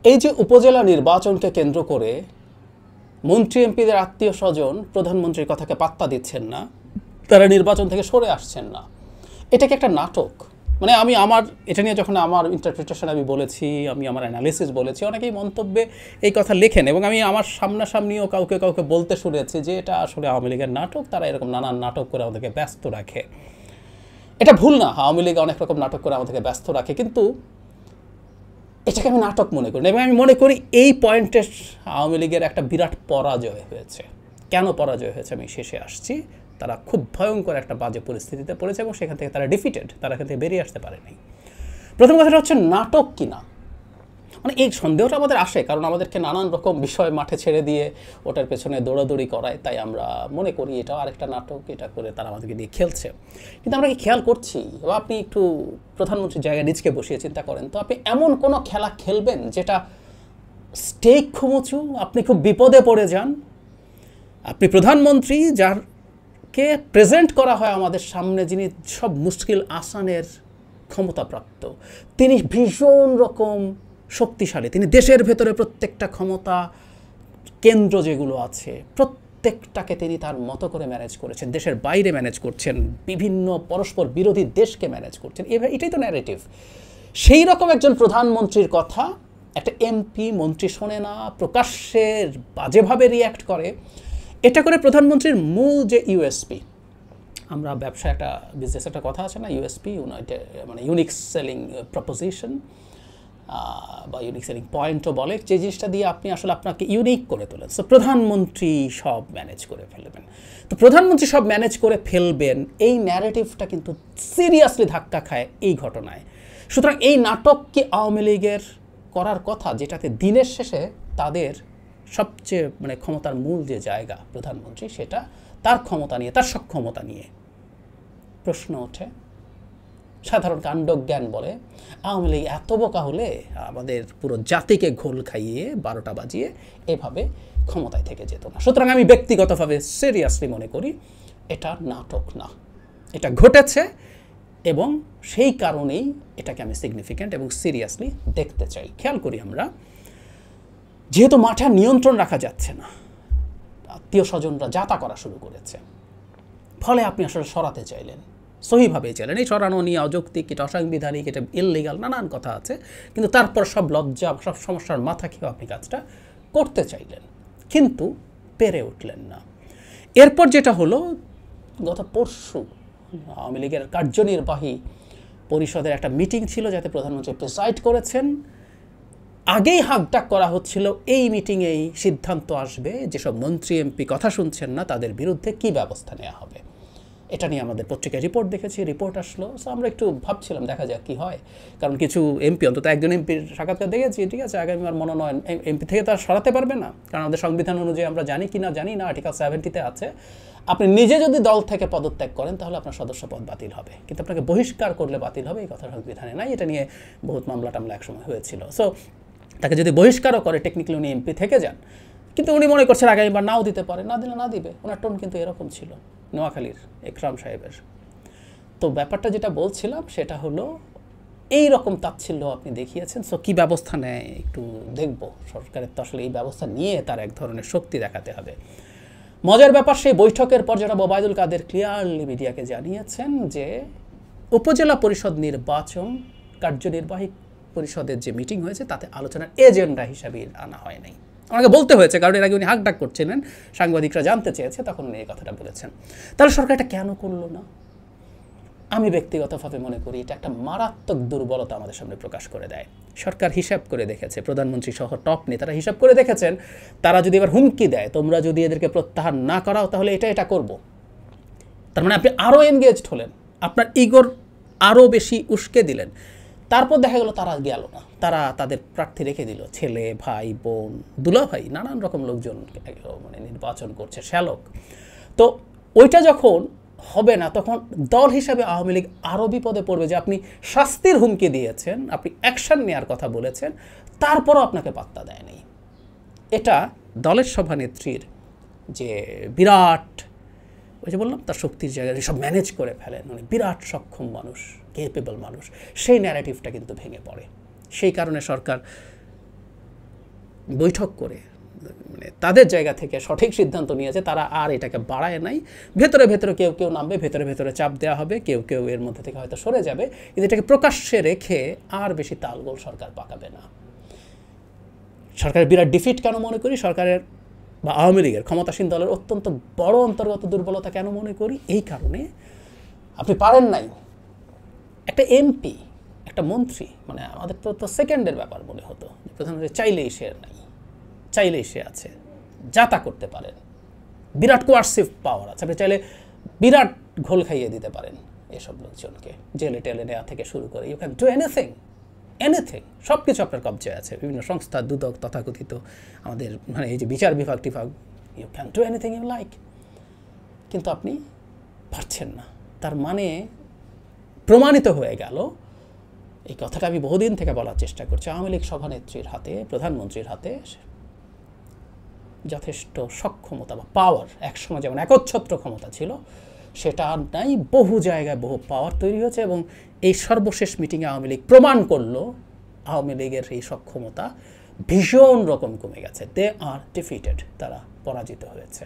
এই যে উপজেলা নির্বাচনকে কেন্দ্র করে মন্ত্রী এমপিদের আত্মীয় স্বজন প্রধানমন্ত্রীর কথাকে পাত্তা দিচ্ছেন না, তারা নির্বাচন থেকে সরে আসছেন না, এটা কি একটা নাটক? মানে আমি আমার এটা নিয়ে যখন আমার ইন্টারপ্রিটেশন আমি বলেছি, আমি আমার অ্যানালিসিস বলেছি, অনেকেই মন্তব্যে এই কথা লেখেন এবং আমি আমার সামনাসামনিও কাউকে কাউকে বলতে শুনেছি যে এটা আসলে আওয়ামী লীগের নাটক, তারা এরকম নানান নাটক করে আমাদেরকে ব্যস্ত রাখে। এটা ভুল না, আওয়ামী লীগ অনেক রকম নাটক করে আমাদেরকে ব্যস্ত রাখে, কিন্তু এটাকে আমি নাটক মনে করি না। এবং আমি মনে করি এই পয়েন্টে আওয়ামী লীগের একটা বিরাট পরাজয় হয়েছে। কেন পরাজয় হয়েছে আমি শেষে আসছি। তারা খুব ভয়ঙ্কর একটা বাজে পরিস্থিতিতে পড়েছে এবং সেখান থেকে তারা ডিফিটেড, তারা এখান থেকে বেরিয়ে আসতে পারেনি। প্রথম কথাটা হচ্ছে নাটক কিনা, মানে এই সন্দেহটা আমাদের আসে কারণ আমাদেরকে নানান রকম বিষয় মাঠে ছেড়ে দিয়ে ওটার পেছনে দৌড়াদৌড়ি করায়, তাই আমরা মনে করি এটাও আরেকটা নাটক, এটা করে তারা আমাদেরকে দিয়ে খেলছে। কিন্তু আমরা কি খেয়াল করছি? বা আপনি একটু প্রধানমন্ত্রীর জায়গায় নিজকে বসিয়ে চিন্তা করেন তো, আপনি এমন কোনো খেলা খেলবেন যেটা স্টেক খুব উঁচু, আপনি খুব বিপদে পড়ে যান, আপনি প্রধানমন্ত্রী যারকে প্রেজেন্ট করা হয় আমাদের সামনে, যিনি সব মুশকিল আসানের ক্ষমতাপ্রাপ্ত, তিনি ভীষণ রকম শক্তিশালী, তিনি দেশের ভেতরে প্রত্যেকটা ক্ষমতা কেন্দ্র যেগুলো আছে প্রত্যেকটাকে তিনি তার মতো করে ম্যানেজ করেছেন, দেশের বাইরে ম্যানেজ করছেন, বিভিন্ন পরস্পর বিরোধী দেশকে ম্যানেজ করছেন। এটাই তো ন্যারেটিভ। সেই রকম একজন প্রধানমন্ত্রীর কথা একটা এমপি মন্ত্রী শোনে না, প্রকাশ্যে বাজেভাবে রিয়্যাক্ট করে। এটা করে প্রধানমন্ত্রীর মূল যে ইউএসপি, আমরা ব্যবসা একটা বিজনেস একটা কথা আছে না, ইউএসপি, মানে ইউনিক সেলিং প্রপোজিশন বা ইউনিক সেলিং পয়েন্টও বলে, যে জিনিসটা দিয়ে আপনি আসলে আপনাকে ইউনিক করে তোলেন। সো প্রধানমন্ত্রী সব ম্যানেজ করে ফেলবেন। তো প্রধানমন্ত্রী সব ম্যানেজ করে ফেলবেন, এই ন্যারেটিভটা কিন্তু সিরিয়াসলি ধাক্কা খায় এই ঘটনায়। সুতরাং এই নাটক কি আওয়ামী লীগের করার কথা, যেটাতে দিনের শেষে তাদের সবচেয়ে মানে ক্ষমতার মূল যে জায়গা প্রধানমন্ত্রী, সেটা তার ক্ষমতা নিয়ে, তার সক্ষমতা নিয়ে প্রশ্ন ওঠে। সাধারণ কাণ্ডজ্ঞান বলে আওয়ামী লীগ এত বোকা হলে আমাদের পুরো জাতিকে ঘোল খাইয়ে 12টা বাজিয়ে এভাবে ক্ষমতায় থেকে যেত না। সুতরাং আমি ব্যক্তিগতভাবে সিরিয়াসলি মনে করি এটা নাটক না, এটা ঘটেছে এবং সেই কারণেই এটাকে আমি সিগনিফিক্যান্ট এবং সিরিয়াসলি দেখতে চাই। খেয়াল করি আমরা, যেহেতু মাঠে নিয়ন্ত্রণ রাখা যাচ্ছে না, আত্মীয় স্বজনরা যাতা করা শুরু করেছে, ফলে আপনি আসলে সরাতে চাইলেন, সহিভাবেই চাইলেন। এই সরানো নিয়ে অযৌক্তিক, এটা অসাংবিধানিক, এটা ইললিগাল, নানান কথা আছে, কিন্তু তারপর সব লজ্জা, সব সমস্যার মাথা খেয়ে আপনি কাজটা করতে চাইলেন, কিন্তু পেরে উঠলেন না। এরপর যেটা হলো, গত পরশু আওয়ামী লীগের কার্যনির্বাহী পরিষদের একটা মিটিং ছিল, যাতে প্রধানমন্ত্রী প্রেসাইড করেছেন। আগেই হাকডাক করা হচ্ছিল এই মিটিংয়েই সিদ্ধান্ত আসবে যেসব মন্ত্রী এমপি কথা শুনছেন না তাদের বিরুদ্ধে কী ব্যবস্থা নেওয়া হবে। এটা নিয়ে আমাদের পত্রিকায় রিপোর্ট দেখেছি, রিপোর্ট আসলো। সো আমরা একটু ভাবছিলাম দেখা যাক কী হয়, কারণ কিছু এমপি, অন্তত একজন এমপির সাক্ষাৎকার দেখেছি, ঠিক আছে, আগামীবার মনোনয়ন এমপি থেকে তারা সরাতে পারবে না, কারণ আমাদের সংবিধান অনুযায়ী আমরা জানি কি না জানি না, আর্টিকেল 70-তে আছে, আপনি নিজে যদি দল থেকে পদত্যাগ করেন তাহলে আপনার সদস্য পদ বাতিল হবে, কিন্তু আপনাকে বহিষ্কার করলে বাতিল হবে, এই কথা সংবিধানে নাই। এটা নিয়ে বহুত মামলা টামলা একসময় হয়েছিল। সো তাকে যদি বহিষ্কারও করে, টেকনিক্যালি উনি এমপি থেকে যান, কিন্তু উনি মনে করছেন আগামীবার নাও দিতে পারে, না দিলে না দিবে। ওনার টোন কিন্তু এরকম ছিল নোয়াখালীর একরাম সাহেবের। তো ব্যাপারটা যেটা বলছিলাম সেটা হলো এই রকম তাচ্ছিল্য আপনি দেখিয়েছেন। সো কী ব্যবস্থা নেয় একটু দেখব। সরকারের তো আসলে এই ব্যবস্থা নিয়ে তার এক ধরনের শক্তি দেখাতে হবে। মজার ব্যাপার, সেই বৈঠকের পর যারা ওবায়দুল কাদের ক্লিয়ারলি মিডিয়াকে জানিয়েছেন যে উপজেলা পরিষদ নির্বাচন কার্যনির্বাহী পরিষদের যে মিটিং হয়েছে তাতে আলোচনার এজেন্ডা হিসাবে আনা হয় নাই। আমাকে বলতে হয়েছে, কারণ এর আগে উনি হাকডাক করছিলেন, সাংবাদিকরা জানতে চেয়েছে, তখন উনি এই কথাটা বলেছেন। তাহলে সরকার এটা কেন করলো না? আমি ব্যক্তিগতভাবে মনে করি এটা একটা মারাত্মক দুর্বলতা আমাদের সামনে প্রকাশ করে দেয়। সরকার হিসাব করে দেখেছে, প্রধানমন্ত্রী সহ টপ নেতারা হিসাব করে দেখেছেন, তারা যদি এবার হুমকি দেয় তোমরা যদি এদেরকে প্রত্যাহার না করাও তাহলে এটা করব, তার মানে আপনি আরও এনগেজড হলেন, আপনার ইগোর আরও বেশি উস্কে দিলেন। তারপর দেখা গেল তারা গেল না, তারা তাদের প্রার্থী রেখে দিল, ছেলে, ভাই, বোন, দুলা ভাই, নানান রকম লোকজন মানে নির্বাচন করছে, শ্যালক। তো ওইটা যখন হবে না, তখন দল হিসাবে আওয়ামী লীগ আরও বিপদে পড়বে যে আপনি শাস্তির হুমকি দিয়েছেন, আপনি অ্যাকশন নেওয়ার কথা বলেছেন, তারপরও আপনাকে পাত্তা দেয়নি। এটা দলের সভানেত্রীর যে বিরাট, ওই যে বললাম তার শক্তির জায়গায় সব ম্যানেজ করে ফেলেন, মানে বিরাট সক্ষম মানুষ, কেপেবল মানুষ, সেই ন্যারেটিভটা কিন্তু ভেঙে পড়ে। সেই কারণে সরকার বৈঠক করে মানে তাদের জায়গা থেকে সঠিক সিদ্ধান্ত নিয়েছে, তারা আর এটাকে বাড়ায় নাই। ভেতরে ভেতরে কেউ কেউ নামবে, ভেতরে ভেতরে চাপ দেওয়া হবে, কেউ কেউ এর মধ্যে থেকে হয়তো সরে যাবে, কিন্তু এটাকে প্রকাশ্যে রেখে আর বেশি তালগোল সরকার পাকাবে না। সরকারের বিরাট ডিফিট কেন মনে করি, সরকারের বা আওয়ামী লীগের ক্ষমতাসীন দলের অত্যন্ত বড় অন্তর্গত দুর্বলতা কেন মনে করি, এই কারণে আপনি পারেন নাই একটা এমপি, একটা মন্ত্রী, মানে আমাদের তো সেকেন্ডের ব্যাপার মনে হতো, প্রধানমন্ত্রী চাইলেই সে নাই, চাইলেই সে আছে, যা তা করতে পারেন, বিরাট কোয়ার্সিভ পাওয়ার আছে, আপনি চাইলে বিরাট ঘোল খাইয়ে দিতে পারেন এসব লোকজনকে, জেলে টেলে নেওয়া থেকে শুরু করে, you can do anything, anything, সব কিছু আপনার কবজায় আছে, বিভিন্ন সংস্থা, দুদক, তথাকথিত আমাদের মানে এই যে বিচার বিভাগ টিভাগ, you can do anything you like, কিন্তু আপনি পারছেন না। তার মানে প্রমাণিত হয়ে গেল, এই কথাটা আমি বহুদিন থেকে বলার চেষ্টা করছি, আওয়ামী লীগ সভানেত্রীর হাতে, প্রধানমন্ত্রীর হাতে যথেষ্ট সক্ষমতা বা পাওয়ার, একসময় যেমন একচ্ছত্র ক্ষমতা ছিল সেটা আর নাই, বহু জায়গায় বহু পাওয়ার তৈরি হয়েছে, এবং এই সর্বশেষ মিটিংয়ে আওয়ামী লীগ প্রমাণ করলো আওয়ামী লীগের এই সক্ষমতা ভীষণ রকম কমে গেছে, দে আর ডিফিটেড, তারা পরাজিত হয়েছে।